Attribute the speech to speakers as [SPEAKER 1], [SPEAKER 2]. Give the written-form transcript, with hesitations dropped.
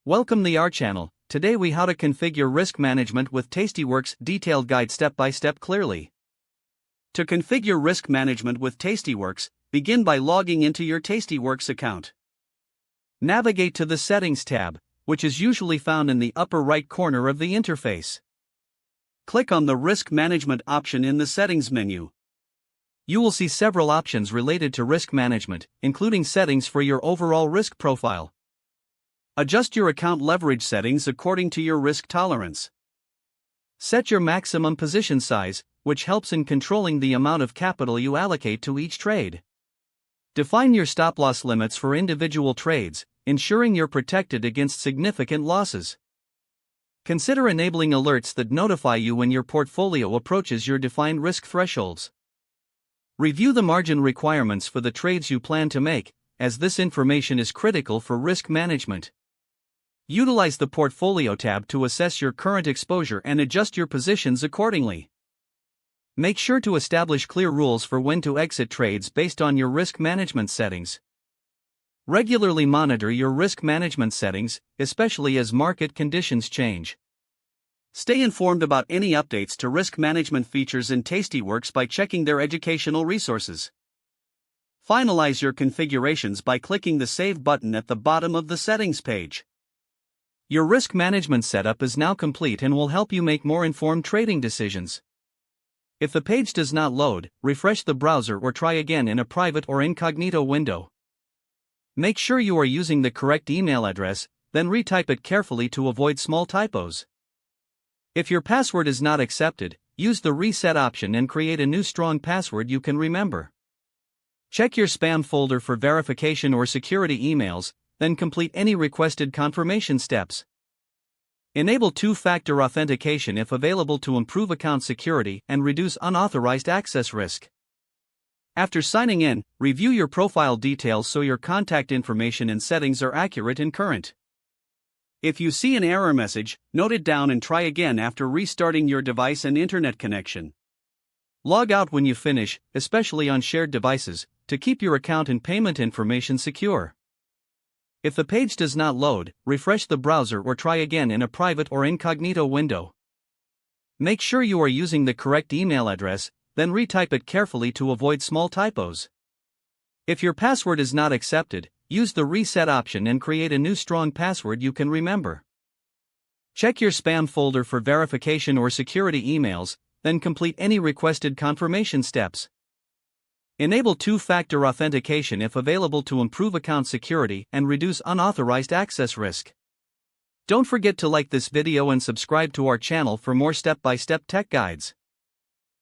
[SPEAKER 1] Welcome to our channel. Today we how to configure risk management with tastyworks detailed guide step by step clearly. To configure risk management with tastyworks, begin by logging into your tastyworks account. Navigate to the Settings tab, which is usually found in the upper right corner of the interface. Click on the Risk Management option in the Settings menu. You will see several options related to risk management, including settings for your overall risk profile. Adjust your account leverage settings according to your risk tolerance. Set your maximum position size, which helps in controlling the amount of capital you allocate to each trade. Define your stop-loss limits for individual trades, ensuring you're protected against significant losses. Consider enabling alerts that notify you when your portfolio approaches your defined risk thresholds. Review the margin requirements for the trades you plan to make, as this information is critical for risk management. Utilize the Portfolio tab to assess your current exposure and adjust your positions accordingly. Make sure to establish clear rules for when to exit trades based on your risk management settings. Regularly monitor your risk management settings, especially as market conditions change. Stay informed about any updates to risk management features in tastyworks by checking their educational resources. Finalize your configurations by clicking the Save button at the bottom of the settings page. Your risk management setup is now complete and will help you make more informed trading decisions. If the page does not load, refresh the browser or try again in a private or incognito window. Make sure you are using the correct email address, then retype it carefully to avoid small typos. If your password is not accepted, use the reset option and create a new strong password you can remember. Check your spam folder for verification or security emails, then complete any requested confirmation steps. Enable two-factor authentication if available to improve account security and reduce unauthorized access risk. After signing in, review your profile details so your contact information and settings are accurate and current. If you see an error message, note it down and try again after restarting your device and internet connection. Log out when you finish, especially on shared devices, to keep your account and payment information secure. If the page does not load, refresh the browser or try again in a private or incognito window. Make sure you are using the correct email address, then retype it carefully to avoid small typos. If your password is not accepted, use the reset option and create a new strong password you can remember. Check your spam folder for verification or security emails, then complete any requested confirmation steps. Enable two-factor authentication if available to improve account security and reduce unauthorized access risk. Don't forget to like this video and subscribe to our channel for more step-by-step tech guides.